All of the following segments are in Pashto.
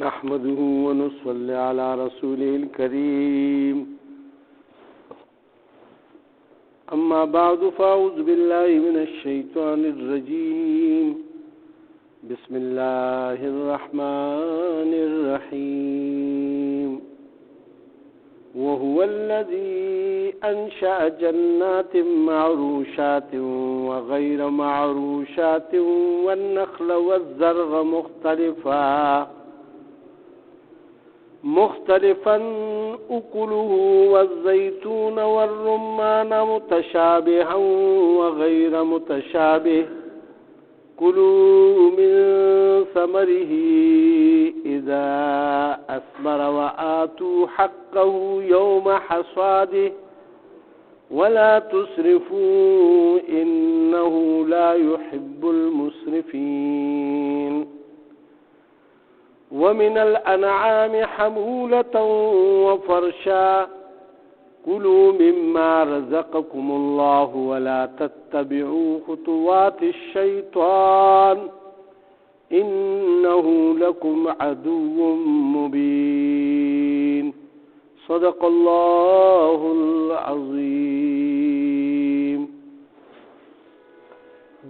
نحمده ونصلي على رسوله الكريم أما بعد فأعوذ بالله من الشيطان الرجيم بسم الله الرحمن الرحيم وهو الذي أنشأ جنات معروشات وغير معروشات والنخل والزرع مختلفا أكله والزيتون والرمان متشابها وغير متشابه كلوا من ثمره إذا أثمر وآتوا حقه يوم حصاده ولا تسرفوا إنه لا يحب المسرفين ومن الأنعام حمولة وفرشا كلوا مما رزقكم الله ولا تتبعوا خطوات الشيطان إنه لكم عدو مبين صدق الله العظيم.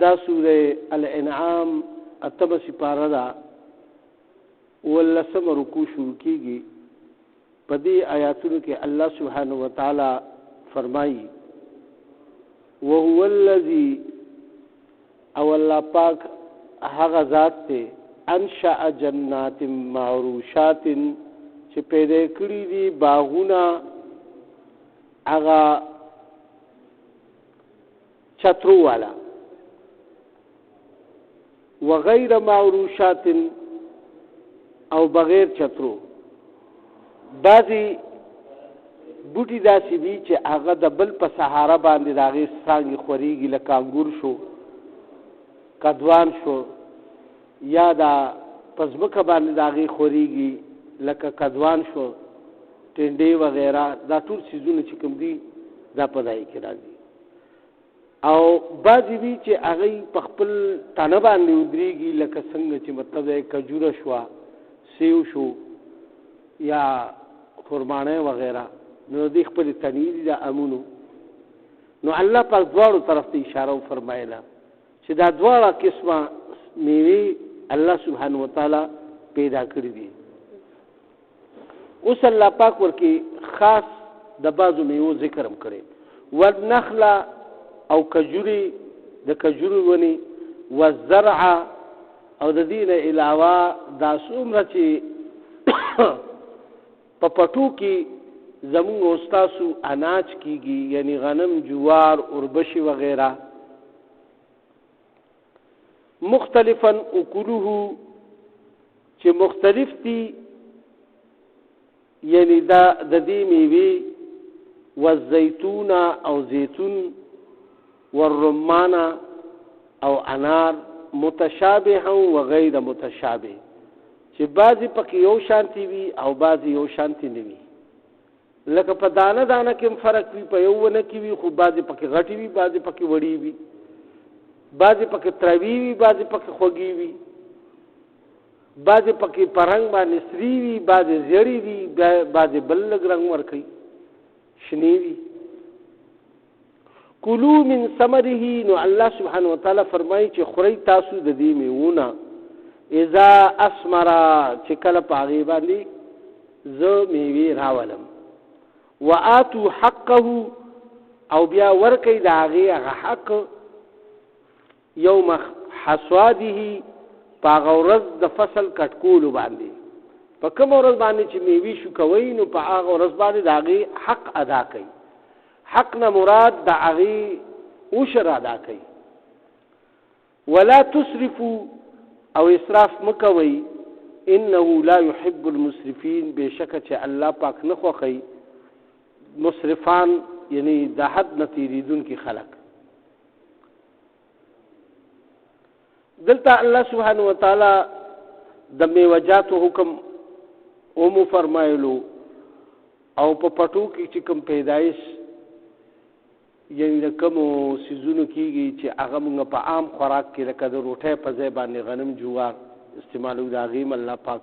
دا سورة الانعام اتم سپارہ دا ولسم رکوع شروع کیگی. پدی آیاتونو کے اللہ سبحانہ وتعالی فرمائی وَهُوَ الَّذِي او اللہ پاک هغه ذات تے انشأ جنات معروشات چې پیدا کړی دي باغونه هغه چترو والا وغیر معروشات او بغیر چترو. بعضی بوټي داسې دي چې هغه د بل په سهاره باندې د هغې څانګې خورېږي لکه انګور شو کدوان شو یا دا په ځمکه باندې د هغې خورېږي لکه کدوان شو ټنډې وغیره. دا ټول څیزونه چې کوم دي دا په دای کې راځي. او بعضې وي چې هغې په خپل تنه باندې ودرېږي لکه څنګه چې مطلب دی کجوره شوه سیو شو یا خرمانه وغیرہ نو دی خپل تنیر دا امونو. نو الله پاک دواړو طرف ته اشاره فرمایله چې دا دواړه قسمه میوې الله سبحانه وتعالی پیدا کړی دي. اوس الله پاک ورکی خاص د بعضو میوو ذکر هم کړی. والنخل او کجوري د کجوري ونی والزرع او د دې نه علاوه دا څومره چې په پټو کې زمونږ استاسو اناج کیږي یعنی غنم جوار اوربشي وغیرہ مختلفا اکلوه چې مختلف دي یعنی دا د دې میوې والزیتون او زیتون والرمان او انار متشابه و غیر متشابه چې بعضی پکې یو شانتی وي او بعضی یو شانتی نه وي. لکه په دانه دانه کې فرق وي په یو ونه کې وي خو بعضی پکې غټي وي بعضی پکې وړي وي بعضی پکې تروي وي بعضی پکې خوږي وي بعضی پکې پرنګ باندې سری وي بعضی زیړی وي بعضی بل لګ رنگ ورکي شنی وي. کلو من ثمره نو الله سبحانه وتعالی فرمایي چې خوري تاسو د دې میوونه اذا اسمرا چې کله په هغې باندې زه میوې راولم وآتو حقه او بیا ورکوي د هغې هغه حق یوم حصاده په هغه ورځ د فصل کټکولو باندې. په کومه ورځ باندې چې میوې شو کوئ نو په هغه ورځ باندې د هغې حق ادا کوي. حق نه مراد د هغې عشر ادا کوي. ولا تسرفوا او اسراف مکوي انه لا يحب المسرفين بشک چې الله پاک نه خوښي مسرفان یعنی د حد نه تیریدونکي خلق. دلته الله سبحانه وتعالی د میوجاتو حکم اومو فرمایلو او په پټو کې چې کوم پیدایش یعنی د کومو سیزونو کېږي چې هغه موږ په عام خوراک کې لکه د روټۍ په ځای باندې غنم جوار استعمالو د هغې الله پاک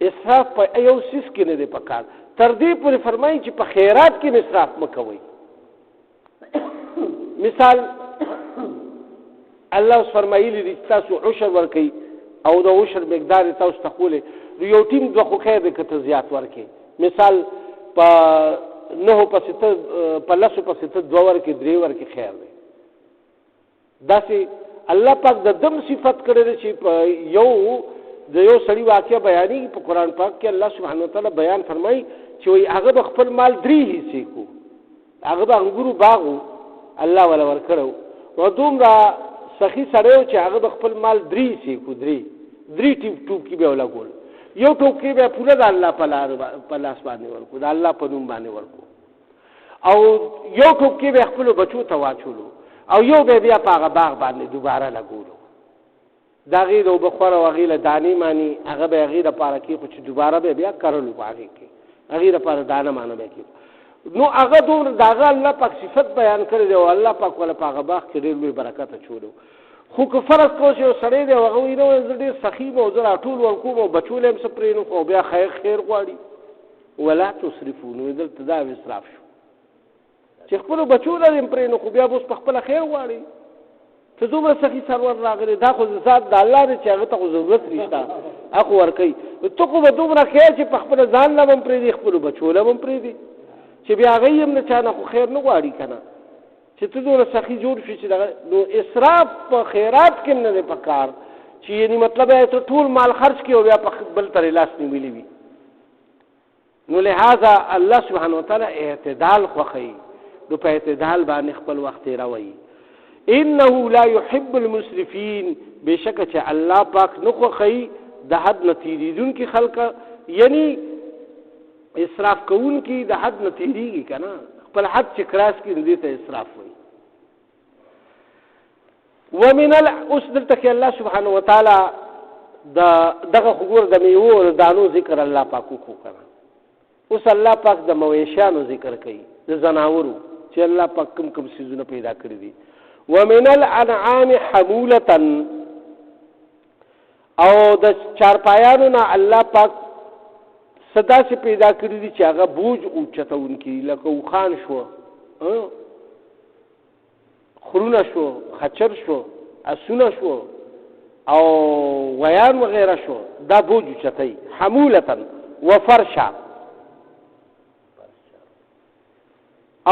اسراف په یو سیس کې نه دی پکار. تر دې پورې فرمایي چې په خیرات کې اسراف مکوئ. مثال الله فرمایلی دی تاسو عشر ورکئ او د عشر مقدار تاسو تقولې یو ټیم دوه خو خیر دی که ته زیات ورکئ. مثال په 9 پسې ته په 10 پسې ته 2 ورکئ 3 ورکئ خیر دی. داسې الله پاک د دم صفت کړی دی چې په یو د یو سړي واقعه بیانېږي په قرآن پاک کې الله سبحانه وتعالی بیان فرمایي چې وایي هغه به خپل مال 3 حصې کو. هغه به انګورو باغ و الله ولا ورکړو و دومره سخی سړی چې هغه به خپل مال 3 حصې کو. 3 ټوپ کې به ولګول. یو ټوپ کې به پوره د الله په لاس باندې ورکو د الله په نوم باندې ورکو او یو ټوپ کې به خپل بچو ته واچولو او یو به بیا په هغه باغ باندې دوباره لګولو. د هغې د اوبه خور او هغې له دانې ماني هغه به هغې دپاره کېښو چې دوباره به بیا کرلو په هغې کې هغې دپاره دانه مانه به کېښو. نو هغه دومره د هغه الله پاک صفت بیان کړی دی او الله پاک والا په هغه باغ کې ډېر لوی برکت اچولو. خو که فرض کوو چې یو سړی دی او هغه وایي نه زه ډېر سخي یم او زه راټول ورکوم او بچولی یم څه پرې نه خو او بیا خیر غواړي. ولا تصرفو نو دلته دا اسراف شو چې خپلو بچو لرې یم پرې نه خو بیا به اوس په خپله خیر غواړي. ته دومره سخي سرور راغلی دا خو ذات د الله دی چې هغه ته خو ضرورت نشته هغه خو ورکوي. ته خو به دومره خیر چې په خپله ځان له به هم پرېږدي خپلو بچو له به هم پرېږدي چې بیا هغوی هم د چا نه خو خیر نه غواړي که نه چې ته دومره سخي جوړ شي چې دغه نو اسراف په خیرات کې نه دی پکار چې یعنې مطلب یې ته ټول مال خرج کړي او بیا په بل ترې لاس نیولي وي. نو لہذا الله سبحانه وتعالی اعتدال خوښوي. نو په اعتدال باندې خپل وخت تېروئ. انه لا يحب المسرفين بشکه چې الله پاک نه خوښوي د حد نه تېرېدونکي خلک یعنی اسراف کوونکي د حد نه تېرېږي که نه خپل حد چې کراس کړي نو دې ته اسراف وایي. ومن اوس دلته کې الله سبحانه وتعالی دغه خو ګوره د میوو او د دانو ذکر الله پاک وکړو که نه. اوس الله پاک د مویشیانو ذکر کوي د زناورو چې الله پاک کوم کوم څیزونه پیدا کړي دي. ومن الانعام حمولة او د چارپایانو نه الله پاک صدا سے پیدا کړي دي چې هغه بوج اوچتونکي لکه اوښان شو خرونه شو خچر شو اسونه شو او غیان وغیره شو دا بوج اوچتوي. حمولة وفرشا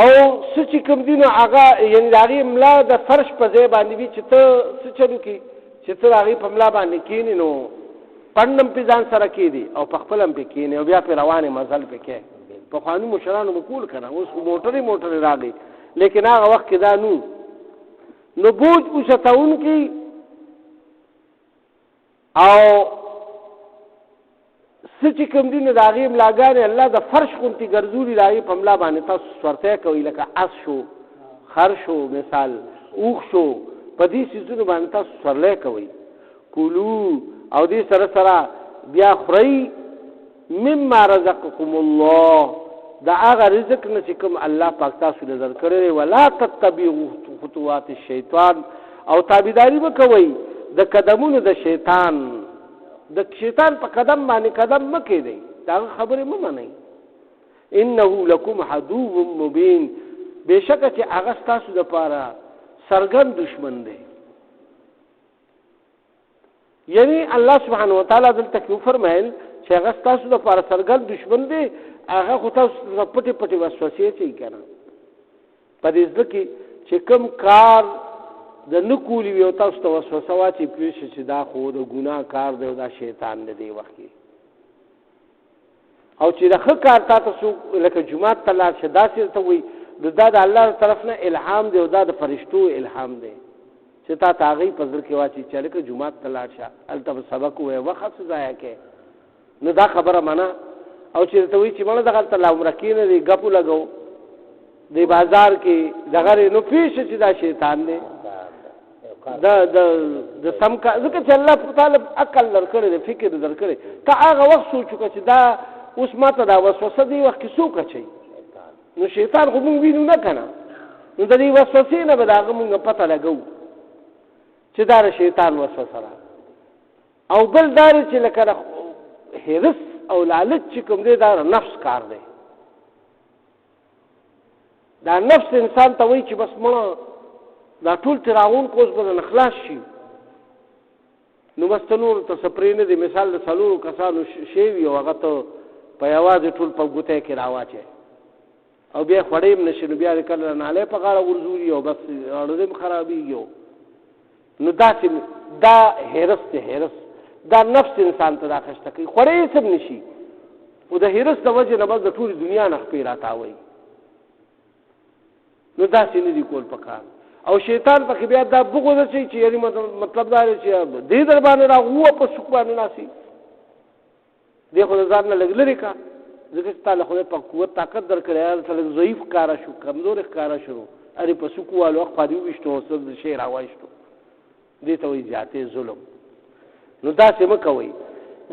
او څه چې کوم دي نو هغه یعنې د هغې ملا د فرش په ځای باندې وي چې ته څه چلو کړي چې ته د هغې په ملا باندې کښېنې نو پنډ هم پې ځان سره کېدي او په خپل هم پې کښېنې او بیا پې روانې مزل پې کوې. پخواني مشرانو به کول که نه اوس خو موټرې راغی لیکن هغه وخت کې دا نو بوج اوچتونکي او څه چې کوم دي نو د هغې ملاګانې الله د فرش غوندې ګرځولي د هغې په ملا باندې تاسو سورتی کوئ لکه اس شو خر شو مثال اوښ شو په دې څیزونو باندې تاسو سورلی کوئ. کلو او دې سره سره بیا خورئ مما رزقکم الله د هغه رزق نه چې کوم الله پاک تاسو له در کړی دی. ولا تتبعوا خطوات الشیطان او تابعداري به کوئ د قدمونو د شیطان. د شیطان په قدم باندې قدم مه کېدئ د هغه خبرې مه منئ. انه لکم عدو مبین بېشکه چې هغه ستاسو دپاره څرګند دشمن دی. یعنی الله سبحانه وتعالی دلته کې وفرمایل چې هغه ستاسو دپاره څرګند دشمن دی. هغه خو تاسو ته پټې پټې وسوسې اچوي که نه په دې زړه کې چې کوم کار د نه کولی وي او تاسو ته وسوسه واچوي پوه شئ چې دا خو د ګناه کار دی او دا شیطان دی دې وخت کې او چې د ښه کار تا ته څوک لکه جومات ته لاړ شه داسې ورته وایي دا د الله طرف نه الهام دی او دا د فرشتو الهام دی چې تا ته هغوی په زړه کې واچوي چې هلکه جومات ته لاړ شه هلته به سبق ووایه وخت څه ضایع کوې نو دا خبره منه. او چې درته وایي چې مړه دغلته لا عمره کښېنه دی ګپو لګو د بازار کې دغه نو پوه شه چې دا شیطان دی د سم کار ځکه چې الله تعالی عقل درکړی دی فکر درکړی ته هغه وخت سوچ وکړه چې دا اوس ما ته دا وسوسه دی وخت کې څوک اچوي نو شیطان خو مونږ وینو نه که نه نو د دې وسوسې نه به د هغه مونږ پته لګو چې دا د شیطان وسوسه ده. او بل دا چې لکه حرص او لالچ چې کوم دی دا نفس کار دی. دا نفس انسان ته وایي چې بس مړه دا ټول تراغون کوز به نه خلاص شي، نو بس ته نور ته سپرې نه دی. مثال د څلورو کسانو شی وي او هغه ته په یوازې ټول په ګوته کې راواچي او بیا خوړې هم نشي، نو بیا د کله نالی په غاړه ورزوري او بس اړه هم خرابېږي. نو داسې دا حرص دی، حرص دا نفس انسان ته دا خشته کوي. خوړې سم نشي او د حرص د وجې نه بس د ټولې دنیا نه خپې راتاوي، نو داسې نه دي کول پکار. او شیطان پکې بیا دا بغض شي چې یعنی مطلب دا دی چې دې در باندې راغوه په سوق باندې ناسي دې خو ځان نه لګ لري کا ځکه چې تعالی خو په قوت طاقت درکړی، ته ضعیف کارا شو، کمزور کارا شروع اری په سوق والو خو دې وشتو سر شي راوښتو، دې ته وی ذاته ظلم. نو دا څه مکوي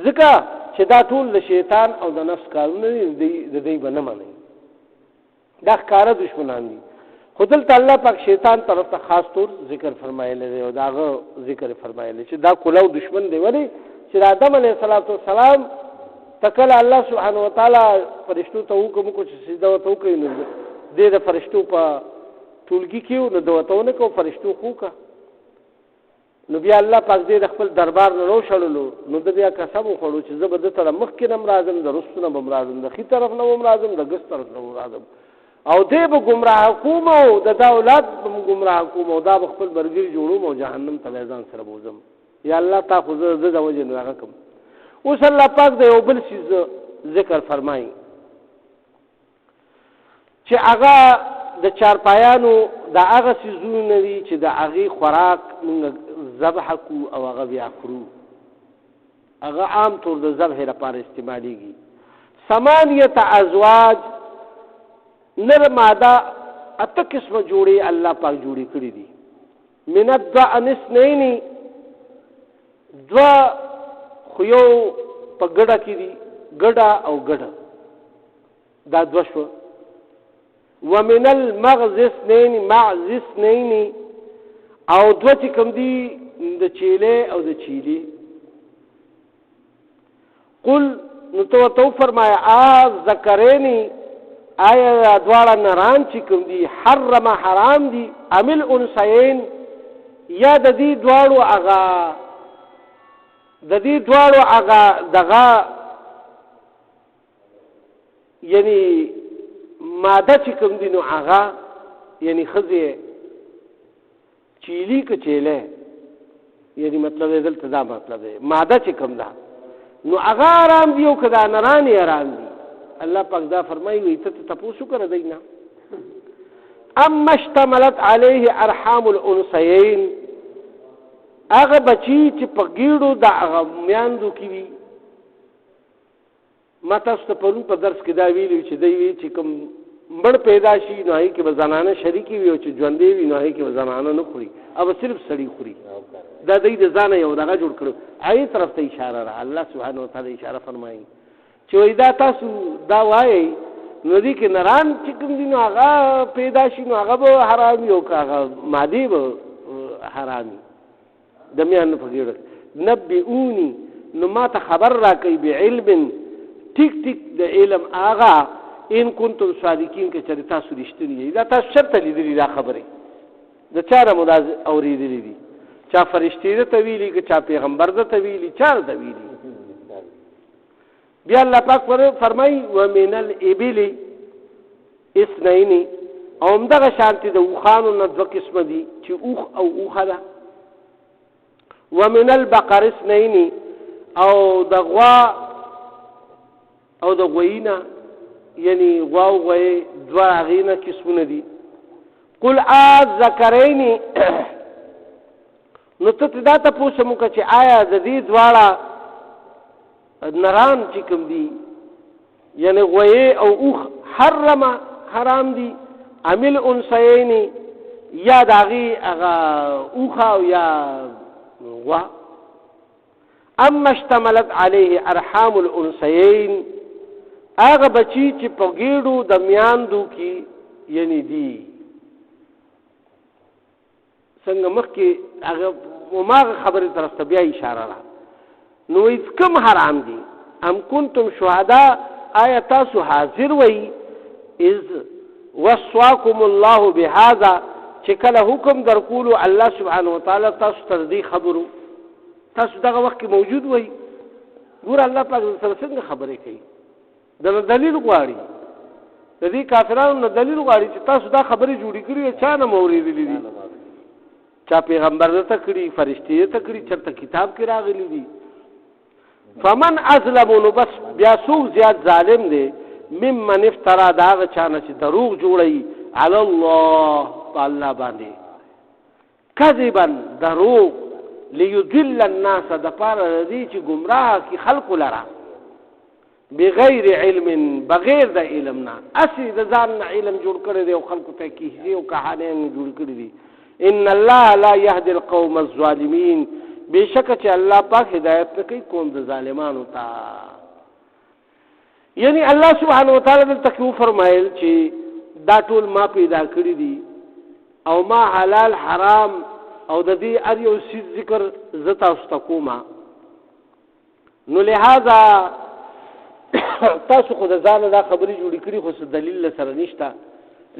ځکه چې دا ټول د شیطان او د نفس کارونه دي، د دې باندې معنی دا ښکارا دشمنان دي. خدل تعالی پاک شیطان طرف ته خاص طور ذکر فرمایلی دی او داغه ذکر فرمایلی چې دا کولو دشمن دی. ولی چې آدم علیه السلام تکل الله سبحانه وتعالی فرشتو ته حکم کو چې سجده وته کوي، نو دې د فرشتو په ټولګي کې نو دوتهونه کو فرشتو خو کا، نو بیا الله پاک دې د خپل دربار نه روشللو، نو د بیا قسم وخړو چې زه به د تر مخ کې نم راځم، د رسونه به مرادم، د خي طرف نه مرادم، د ګس طرف نه مرادم، او دې به گمراه حکوم او د دولت به گمراه حکوم او دا خپل برګر جوړوم او جهنم ته ځان سره بوزم. یا الله تا خو زه د وجه نه راکم. اوس الله پاک د یو بل شي ذکر فرمایي چې هغه د چارپایانو د هغه سيزونه دي چې د هغه خوراک موږ ذبح کو او هغه بیا خورو، هغه عام طور د ذبح لپاره استعماليږي. 8 ازواج نر ماده اته قسمه جوړي الله پاک جوړي کړی دي. من الضأن 2 دوا خو یو په ګډه کې دي، ګډه او ګډه دا دوا شو. ومن المغز 2 معز 2 او دوا چې کوم دي د چيله او د چيلي. قل نو تو فرمایا ذکرینی آیا دواړه نران چې کوم دي حرم حرام دي عمل انسین یا د دې دواړو هغه دغه یعنی ماده چې کوم دي نو هغه یعنی خزه چیلی که چیله، یعنی مطلب دلته دا مطلب دی ماده چې کوم ده نو هغه آرام دی او کدا نرانی آرام دی. الله پاک دا فرمایي وي ته تاسو کړه دینا اما اشتملت عليه ارحام الانثيين، هغه بچی چې په ګیړو د هغه میاندو کې وي. ما تاسو ته پرون په درس کې دا ویلو چې دی وی چې کوم مړ پیدا شي نو هي کې به زنانه شریکي وي او چې ژوندې وي نو هي کې به زنانه نه خوري، او صرف سړی خوري. دا د ځانه یو دغه جوړ کړو. آی طرف ته اشاره را الله سبحانه وتعالى اشاره فرمایي چې وای دا تاسو دا وایي نو دې کې نران چې کوم دي نو هغه پیدا شي نو هغه به حرام یو هغه مادي به حرامي د میان په ګیړه. نبئونی نو ما ته خبر را کوي بعلم ټیک ټیک د علم هغه ان کنتم صادقین کې چې تاسو رښتینی دا تاسو شرط لیدلی دا خبره د چاره مداز اوریدلې دي، چا فرشتي ته ویلي که چا پیغمبر ته ویلي، چا ته ویلي. بیا الله پاک فرمایي ومن الابل 2 او دغه شانتي د اوخانو نه 2 قسم دي چې اوخ او اوخه ده. ومن البقر 2 او د غوا او د غوینا یعنی غوا او غوی 2 غینه قسمونه دي. قل ذکرین نو ته دا تاسو موږ چې آیا د دې دواړه نران چې کوم دي یعنی غوی او اوخ حرام دي عمل انسین یا داغي اغا اوخ او یا غوا. اما اشتملت عليه ارحام الانسین هغه بچی چې په ګیړو د میاندو کې یعنی دي څنګه مخکې هغه وماغه خبره طرف ته بیا اشاره را نو کوم حرام دي ام کنتم شهدا آیا تاسو حاضر وئ اذ وصاکم الله بهذا چې کله حکم درکولو الله سبحانه وتعالی تاسو ته دې خبرو تاسو دغه وخت کې موجود وئ ګور الله پاک سره څنګه خبرې کوي د دلیل غواړي د دې کافرانو نه دلیل غواړي چې تاسو دا خبرې جوړې کړې چا نه مورېدلې دي چا پیغمبر ته کړي فرشتي ته کړي چرته کتاب کې راغلي دي فمن ازلم نو بس بیا څوک زیات ظالم دی ممن افترا داغ چانه چې دروغ جوړي علی الله په الله باندې کذبا دروغ ليضل الناس د پاره دي چې گمراه کی خلق لرا بغیر علم بغیر د علمنا اسی د ځان علم جوړ کړی دی او خلق ته کیږي او کہانیاں جوړ کړی دي ان الله لا يهدي القوم الظالمين بشک چې الله پاک هدایت نه کوي قوم د ظالمانو ته یعنی الله سبحانه وتعالی دلته کې فرمایل چې دا ټول ما پیدا کړی دي او ما حلال حرام او د دې ار یو شی ذکر زتا واستقوما نو لہذا تاسو خود ځان دا خبرې جوړې کړې خو دلیل سره نشته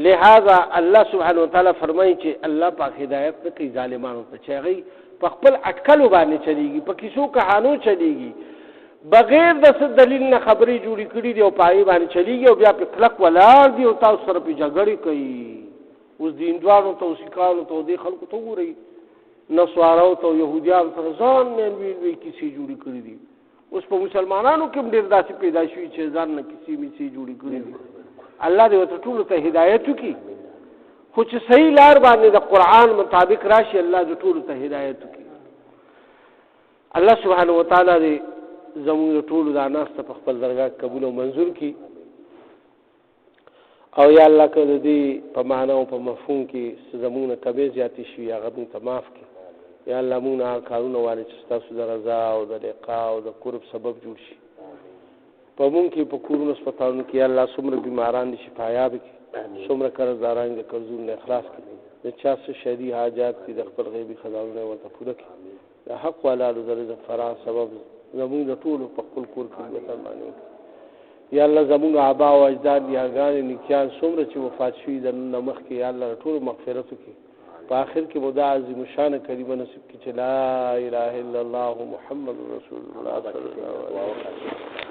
لہذا الله سبحانه وتعالی فرمایي چې الله پاک هدایت نه کوي ظالمانو ته چې هغه په خپل اٹکلو باندې چلیږي په کیسو کہانو چلیږي بغیر د دلیل نه خبرې جوړې کړې دي او پای باندې چلیږي او بیا په کلک ولاړ دي او تاسو سره په جګړې کوي اوس دیندوانو ته اوسیکانو ته دې خلکو ته وګورئ نسوارو ته يهوديان سره ځان نه وی کیسې جوړې کړې دي اوس په مسلمانانو کې ډېر داسې پیدا شوي چې ځان نه کیسې میسې جوړې کړې دي الله دې ورته ټولو ته هدایت وکړي خو چې صحیح لار باندې د قرآن مطابق راشي الله دې ټولو ته هدایت وکړي الله سبحانه وتعالی دې زموږ ټولو دا ناس ته په خپل درگاه قبول او منظور کړي او یا الله که دې په معنا او په مفهوم کې زموږ نه کمې زیاتې شي هغه موږ ته معاف کړي یا الله موږ نه کارونه واري چې ستاسو د رضا او د لقاء او د قرب سبب جوړ شي په موږ کې په کورونو هسپتالونو کې الله څومره بیماران دي شفایاب کړي څومره قرضداران د قرضونو نه اخلاص کړي د چا څه شرعي حاجات دي د خپل غیبي خزانو ورته پوره کړي د حق والو د رزق فرا سبب زموږ د ټولو په خپل کور کې مسلمانانو یا الله زموږ آبا او اجداد یاګان نیکیان څومره چې وفات شوي د نمخ کې یا الله ټول مغفرت وکړي په آخر کې مو دا عظیم شان کلمه نصیب کړي چې لا اله الا الله محمد رسول الله صلی الله علیه وسلم